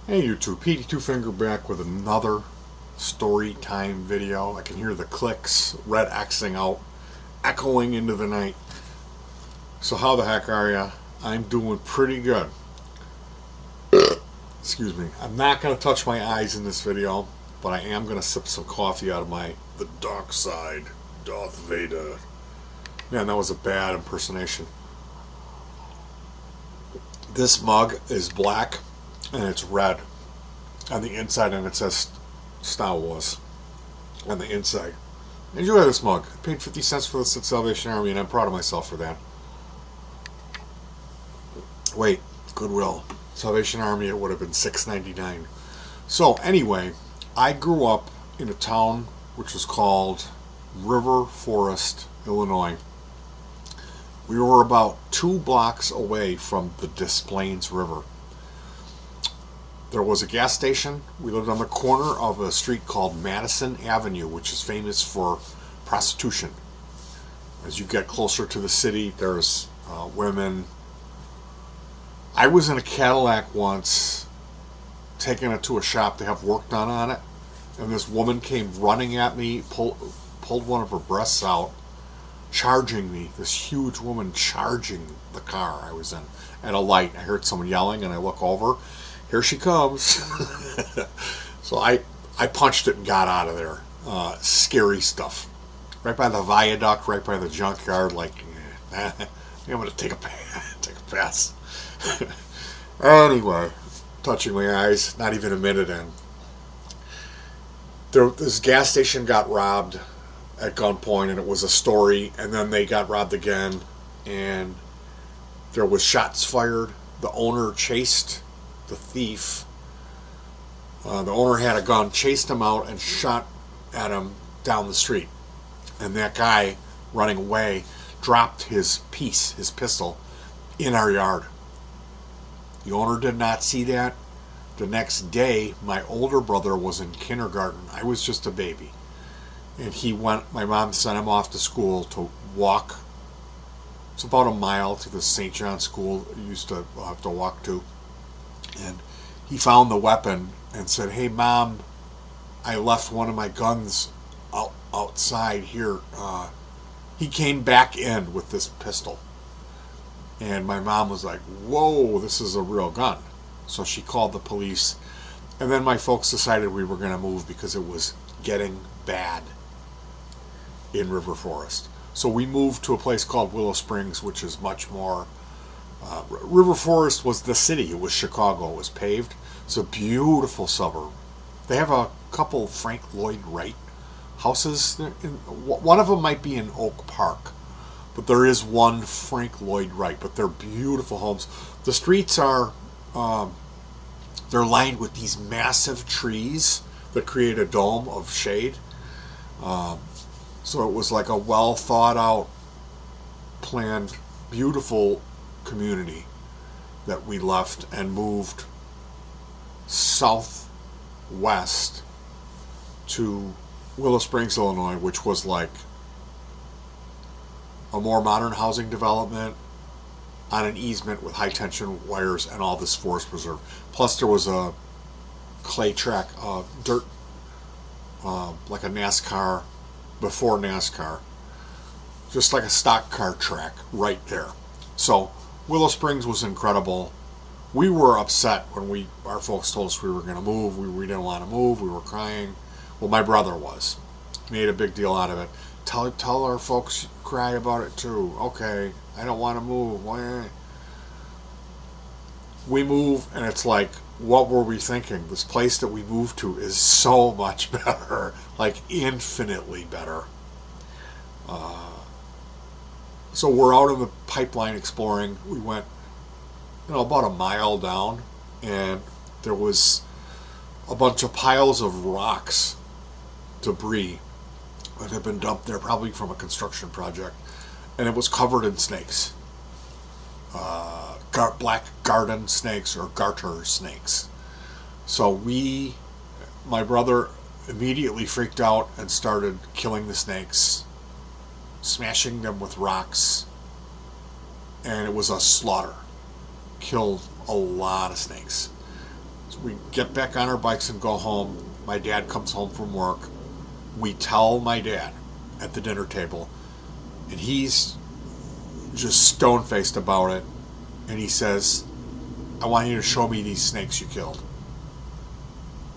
Hey YouTube, petey twofinger back with another story time video. I can hear the clicks, red Xing out, echoing into the night. So how the heck are ya? I'm doing pretty good. Excuse me. I'm not going to touch my eyes in this video, but I am going to sip some coffee out of the dark side, Darth Vader. Man, that was a bad impersonation. This mug is black and it's red on the inside, and it says Star Wars on the inside. Enjoy this mug. I paid 50 cents for this at Salvation Army, and I'm proud of myself for that. Wait, Goodwill. Salvation Army, it would have been $6.99. So anyway, I grew up in a town which was called River Forest, Illinois. We were about 2 blocks away from the Des Plaines River. There was a gas station. We lived on the corner of a street called Madison Avenue, which is famous for prostitution. As you get closer to the city, there's women. I was in a Cadillac once, taking it to a shop to have work done on it, and this woman came running at me, pulled one of her breasts out, charging me. This huge woman charging the car I was in at a light. I heard someone yelling, and I look over. Here she comes. So I punched it and got out of there. Scary stuff. Right by the viaduct, right by the junkyard. Like, I'm going to take a pass. Anyway, touching my eyes, not even a minute in. This gas station got robbed at gunpoint, and it was a story. And then they got robbed again, and there was shots fired. The owner chased the thief. The owner had a gun, chased him out, and shot at him down the street. And that guy running away dropped his pistol, in our yard. The owner did not see that. The next day, my older brother was in kindergarten. I was just a baby. And my mom sent him off to school to walk. It's about a mile to the St. John school he used to have to walk to. And he found the weapon and said, "Hey, Mom, I left one of my guns outside here." He came back in with this pistol. And my mom was like, "Whoa, this is a real gun." So she called the police. And then my folks decided we were going to move because it was getting bad in River Forest. So we moved to a place called Willow Springs, which is much more... River Forest was the city. It was Chicago. It was paved. It's a beautiful suburb. They have a couple Frank Lloyd Wright houses. One of them might be in Oak Park, but there is one Frank Lloyd Wright. But they're beautiful homes. The streets are they're lined with these massive trees that create a dome of shade. So it was like a well thought out, planned, beautiful community that we left and moved southwest to Willow Springs, Illinois, which was like a more modern housing development on an easement with high tension wires and all this forest preserve. Plus there was a clay track, dirt, like a NASCAR, before NASCAR, just like a stock car track right there. So Willow Springs was incredible. We were upset when our folks told us we were going to move. We didn't want to move. We were crying. Well, my brother was. He made a big deal out of it. Tell our folks cry about it too. Okay, I don't want to move. Why? We move, and it's like, what were we thinking? This place that we moved to is so much better, like infinitely better. So we're out in the pipeline exploring. We went, about a mile down, and there was a bunch of piles of rocks, debris, that had been dumped there, probably from a construction project, and it was covered in snakes. Black garden snakes or garter snakes. So my brother immediately freaked out and started killing the snakes, smashing them with rocks, and it was a slaughter. Killed a lot of snakes. So we get back on our bikes and go home. My dad comes home from work. We tell my dad at the dinner table, and he's just stone-faced about it. And he says, I want you to show me these snakes you killed.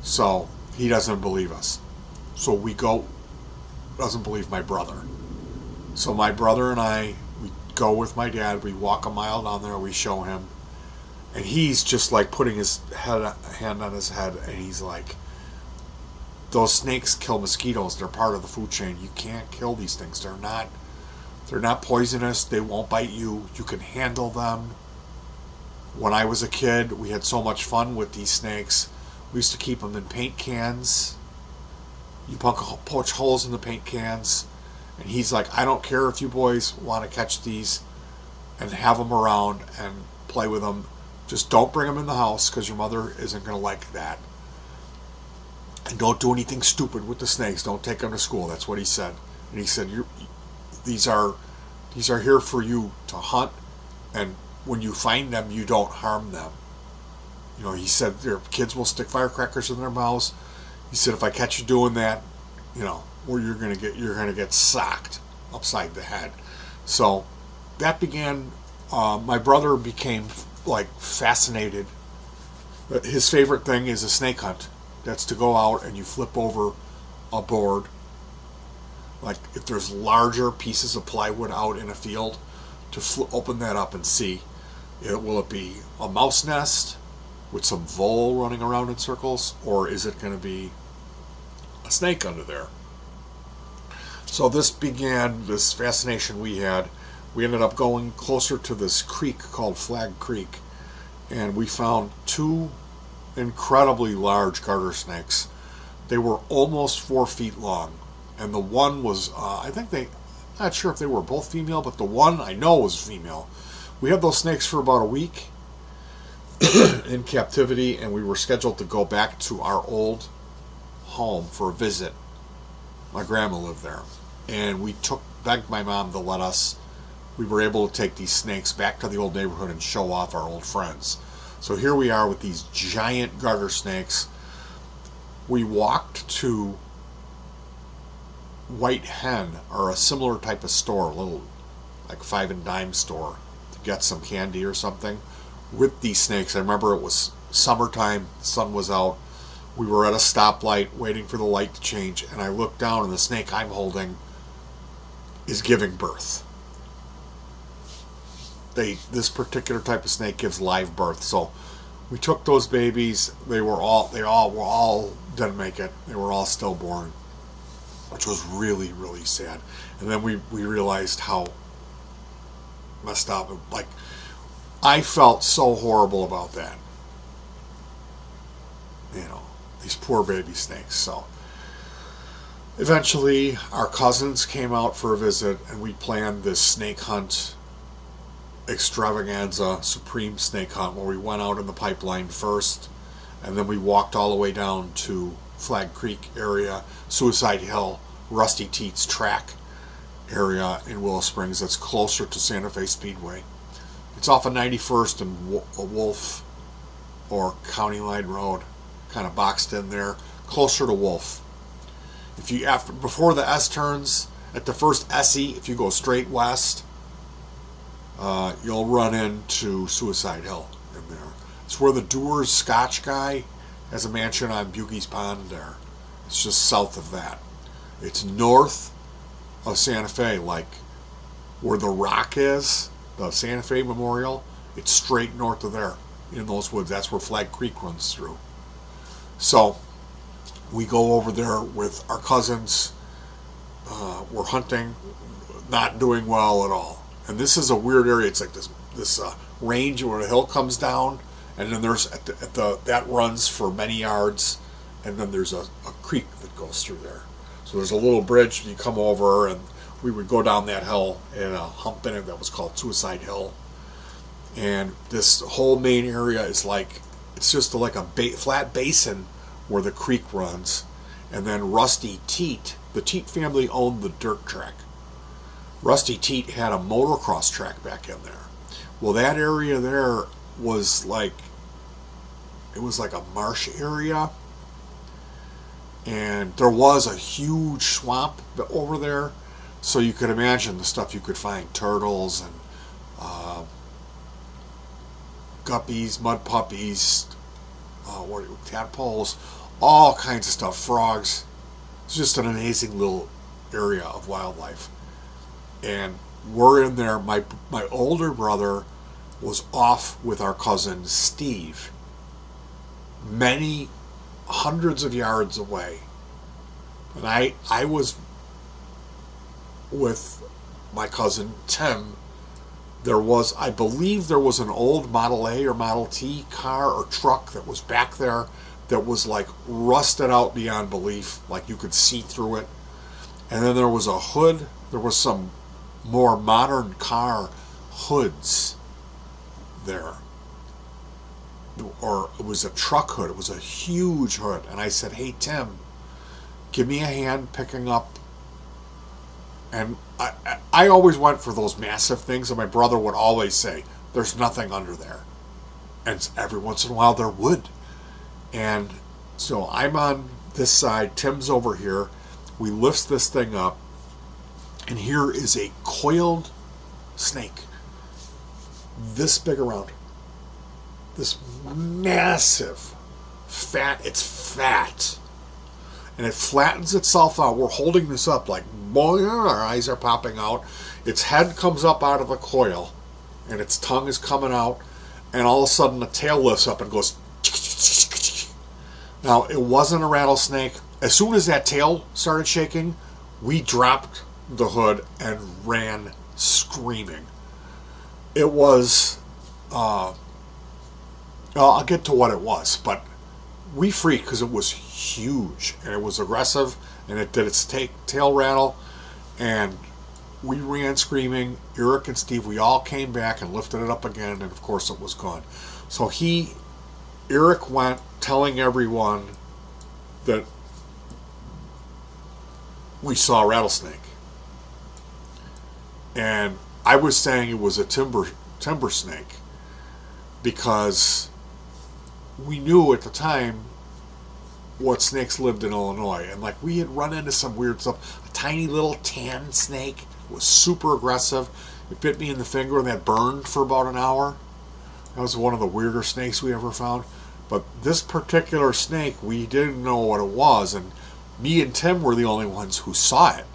So he doesn't believe us. So we go, doesn't believe my brother. So my brother and I, we go with my dad, we walk a mile down there, we show him, and he's just like putting his hand on his head, and he's like, those snakes kill mosquitoes, they're part of the food chain. You can't kill these things. They're not poisonous, they won't bite you, you can handle them. When I was a kid, we had so much fun with these snakes. We used to keep them in paint cans. You poach holes in the paint cans. And he's like, I don't care if you boys want to catch these and have them around and play with them. Just don't bring them in the house because your mother isn't going to like that. And don't do anything stupid with the snakes. Don't take them to school. That's what he said. And he said, these are here for you to hunt, and when you find them, you don't harm them. You know, he said their kids will stick firecrackers in their mouths. He said, if I catch you doing that, you know, or you're gonna get socked upside the head. So that began. My brother became like fascinated. His favorite thing is a snake hunt. That's to go out and you flip over a board. Like if there's larger pieces of plywood out in a field, to open that up and see. Will it be a mouse nest with some vole running around in circles, or is it going to be a snake under there? So this began this fascination we had. We ended up going closer to this creek called Flag Creek, and we found two incredibly large garter snakes. They were almost 4 feet long, and the one was, not sure if they were both female, but the one I know was female. We had those snakes for about a week in captivity, and we were scheduled to go back to our old home for a visit. My grandma lived there, and we begged my mom to let us. We were able to take these snakes back to the old neighborhood and show off our old friends. So here we are with these giant garter snakes. We walked to White Hen, or a similar type of store, a little like 5 and dime store, to get some candy or something with these snakes. I remember it was summertime, the sun was out. We were at a stoplight waiting for the light to change, and I looked down and the snake I'm holding is giving birth. This particular type of snake gives live birth. So we took those babies. They all didn't make it. They were all stillborn, which was really, really sad. And then we realized how messed up. Like, I felt so horrible about that. You know, these poor baby snakes. So eventually our cousins came out for a visit, and we planned this snake hunt extravaganza, supreme snake hunt, where we went out in the pipeline first, and then we walked all the way down to Flag Creek area, Suicide Hill, Rusty Teet's track area in Willow Springs. That's closer to Santa Fe Speedway. It's off of 91st and Wolf, or County Line Road, kind of boxed in there, closer to Wolf. Before the S turns at the first SE, if you go straight west, you'll run into Suicide Hill in there. It's where the Dewar's Scotch guy has a mansion on Bugey's Pond there. It's just south of that. It's north of Santa Fe, like where the Rock is, the Santa Fe Memorial. It's straight north of there in those woods. That's where Flag Creek runs through. So we go over there with our cousins. We're hunting, not doing well at all. And this is a weird area. It's like this range where a hill comes down, and then there's that runs for many yards, and then there's a creek that goes through there. So there's a little bridge you come over, and we would go down that hill and a hump in it that was called Suicide Hill. And this whole main area is like, it's just like a flat basin where the creek runs. And then Rusty Teet, the Teet family owned the dirt track. Rusty Teet had a motocross track back in there. Well, that area there was like it was like a marsh area, and there was a huge swamp over there, so you could imagine the stuff you could find: turtles and guppies, mud puppies, tadpoles, all kinds of stuff, frogs. It's just an amazing little area of wildlife. And we're in there. My older brother was off with our cousin Steve, many hundreds of yards away, and I was with my cousin Tim. I believe there was an old Model A or Model T car or truck that was back there that was like rusted out beyond belief, like you could see through it. And then there was a hood. There was some more modern car hoods there. Or it was a truck hood. It was a huge hood. And I said, "Hey, Tim, give me a hand picking up." And I always went for those massive things, and my brother would always say, "There's nothing under there." And every once in a while there would. And so I'm on this side, Tim's over here. We lift this thing up, and here is a coiled snake, this big around. This massive, it's fat. And it flattens itself out. We're holding this up like, boy, our eyes are popping out. Its head comes up out of the coil, and its tongue is coming out, and all of a sudden the tail lifts up and goes. Now, it wasn't a rattlesnake. As soon as that tail started shaking, we dropped the hood and ran screaming. It was, I'll get to what it was, but we freaked because it was huge and it was aggressive and it did its tail rattle, and we ran screaming. Eric and Steve, we all came back and lifted it up again, and of course it was gone. So Eric went telling everyone that we saw a rattlesnake, and I was saying it was a timber snake because we knew at the time what snakes lived in Illinois, and like we had run into some weird stuff. A tiny little tan snake was super aggressive. It bit me in the finger and that burned for about an hour. That was one of the weirder snakes we ever found. But this particular snake, we didn't know what it was, and me and Tim were the only ones who saw it.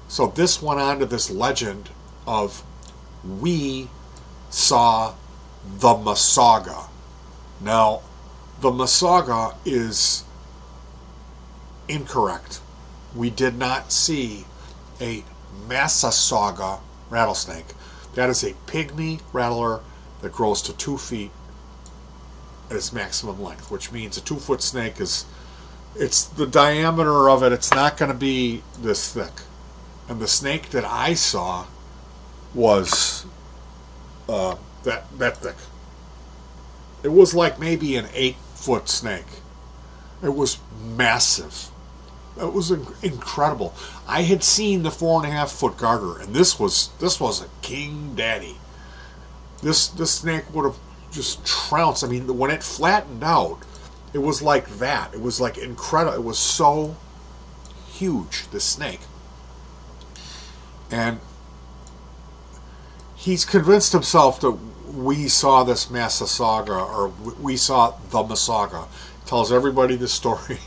So this went on to this legend of we saw the Masauga. Now, the Masauga is incorrect. We did not see a Massasauga rattlesnake. That is a pygmy rattler that grows to 2 feet at its maximum length, which means a 2-foot snake it's the diameter of it, it's not going to be this thick. And the snake that I saw was that thick. It was like maybe an 8-foot snake. It was massive. It was incredible. I had seen the 4.5-foot garter, and this was a king daddy. This snake would have just trounced. I mean, when it flattened out, it was like that. It was like incredible. It was so huge, this snake. And he's convinced himself that we saw this Massasauga, or we saw the Masauga. Tells everybody the story.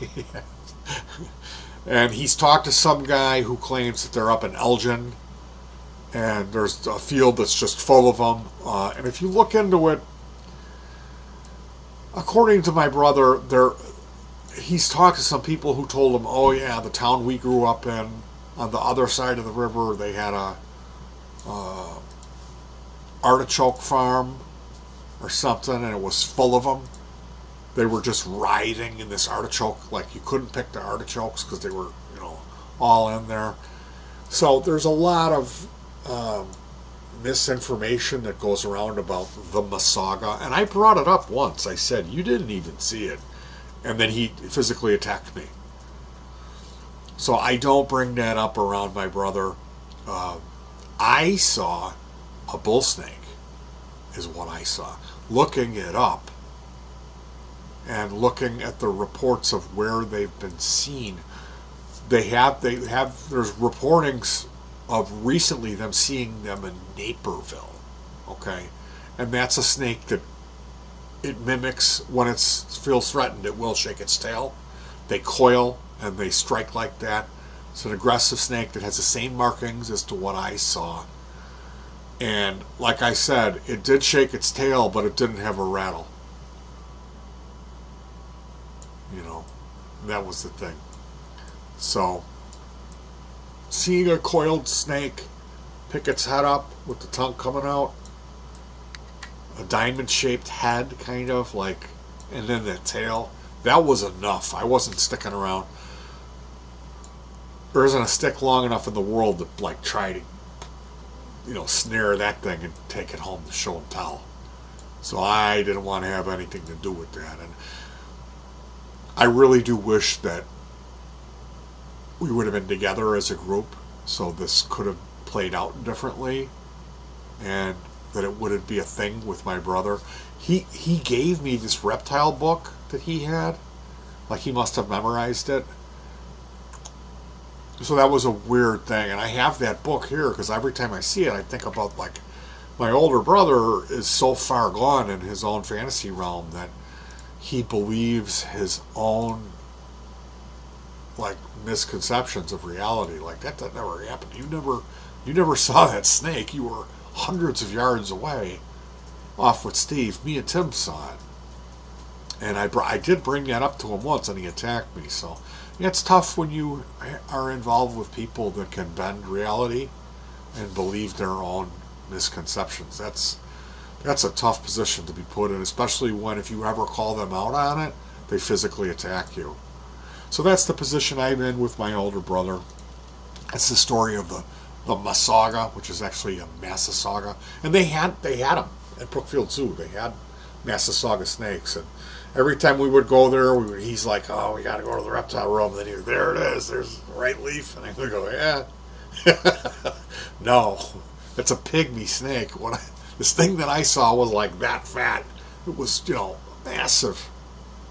And he's talked to some guy who claims that they're up in Elgin, and there's a field that's just full of them. And if you look into it, according to my brother, he's talked to some people who told him, "Oh yeah, the town we grew up in, on the other side of the river, they had a artichoke farm or something, and it was full of them. They were just riding in this artichoke, like you couldn't pick the artichokes because they were, all in there." So there's a lot of misinformation that goes around about the Masauga, and I brought it up once. I said, "You didn't even see it," and then he physically attacked me. So I don't bring that up around my brother. I saw a bull snake, is what I saw. Looking it up, and looking at the reports of where they've been seen, there's reportings of recently them seeing them in Naperville. Okay, and that's a snake that it mimics when it feels threatened. It will shake its tail. They coil and they strike like that. It's an aggressive snake that has the same markings as to what I saw. And like I said, it did shake its tail, but it didn't have a rattle. You know, that was the thing. So, seeing a coiled snake pick its head up with the tongue coming out, a diamond-shaped head, kind of like, and then the tail, that was enough. I wasn't sticking around. There isn't a stick long enough in the world to like try to, snare that thing and take it home to show and tell. So I didn't want to have anything to do with that, and I really do wish that we would have been together as a group, so this could have played out differently, and that it wouldn't be a thing with my brother. He gave me this reptile book that he had, like he must have memorized it. So that was a weird thing, and I have that book here because every time I see it, I think about like my older brother is so far gone in his own fantasy realm that he believes his own like misconceptions of reality. Like that never happened. You never saw that snake. You were hundreds of yards away, off with Steve. Me and Tim saw it, and I did bring that up to him once, and he attacked me. So yeah, it's tough when you are involved with people that can bend reality and believe their own misconceptions. That's a tough position to be put in, especially when if you ever call them out on it, they physically attack you. So that's the position I'm in with my older brother. It's the story of the Masauga, which is actually a Massasauga, and they had them at Brookfield Zoo. They had Massasauga snakes, and every time we would go there, he's like, "Oh, we got to go to the reptile room." And then there it is. There's the right leaf, and I would go, "Yeah, no, it's a pygmy snake." This thing that I saw was like that fat. It was, massive.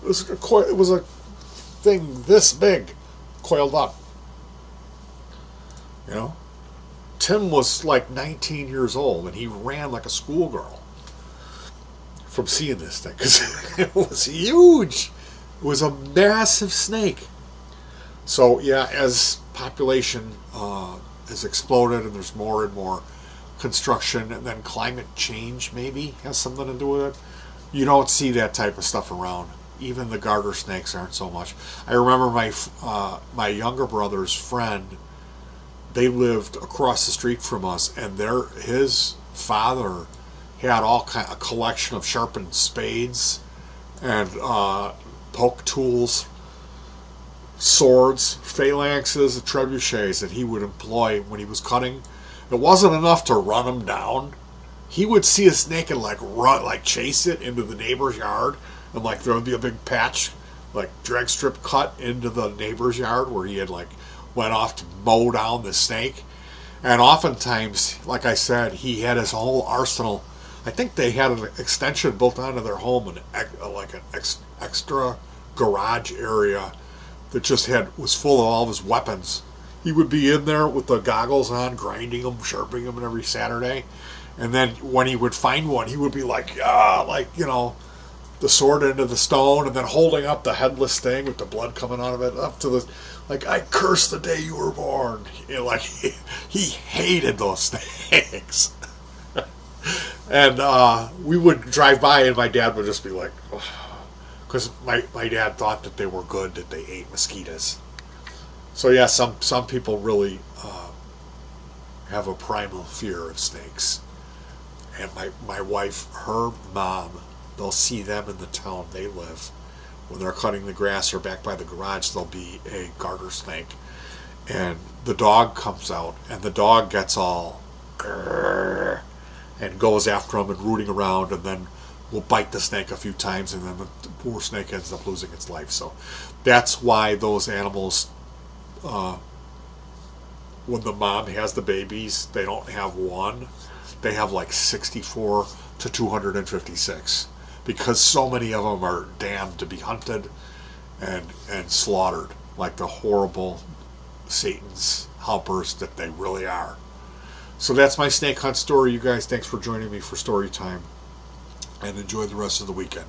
It was a thing this big, coiled up. Tim was like 19 years old, and he ran like a schoolgirl from seeing this thing because it was huge. It was a massive snake. So yeah, as population has exploded and there's more and more construction, and then climate change maybe has something to do with it, you don't see that type of stuff around. Even the garter snakes aren't so much. I remember my younger brother's friend. They lived across the street from us, and his father had a collection of sharpened spades and poke tools, swords, phalanxes, and trebuchets that he would employ when he was cutting. It wasn't enough to run them down. He would see a snake and chase it into the neighbor's yard, and there would be a big patch, drag strip cut into the neighbor's yard where he had went off to mow down the snake. And oftentimes, like I said, he had his whole arsenal. I think they had an extension built onto their home, an extra garage area that was full of all of his weapons. He would be in there with the goggles on, grinding them, sharpening them every Saturday. And then when he would find one, he would be the sword into the stone, and then holding up the headless thing with the blood coming out of it up to the, I curse the day you were born. He hated those snakes. And we would drive by, and my dad would just be like, because my dad thought that they were good, that they ate mosquitoes. So yeah, some people really have a primal fear of snakes. And my wife, her mom, they'll see them in the town they live. When they're cutting the grass or back by the garage, there'll be a garter snake. And the dog comes out, and the dog gets all grrr, and goes after him and rooting around, and then will bite the snake a few times, and then the poor snake ends up losing its life. So that's why those animals, when the mom has the babies, they don't have one. They have 64 to 256. because so many of them are damned to be hunted and slaughtered like the horrible Satan's helpers that they really are. So that's my snake hunt story, you guys. Thanks for joining me for story time, and enjoy the rest of the weekend.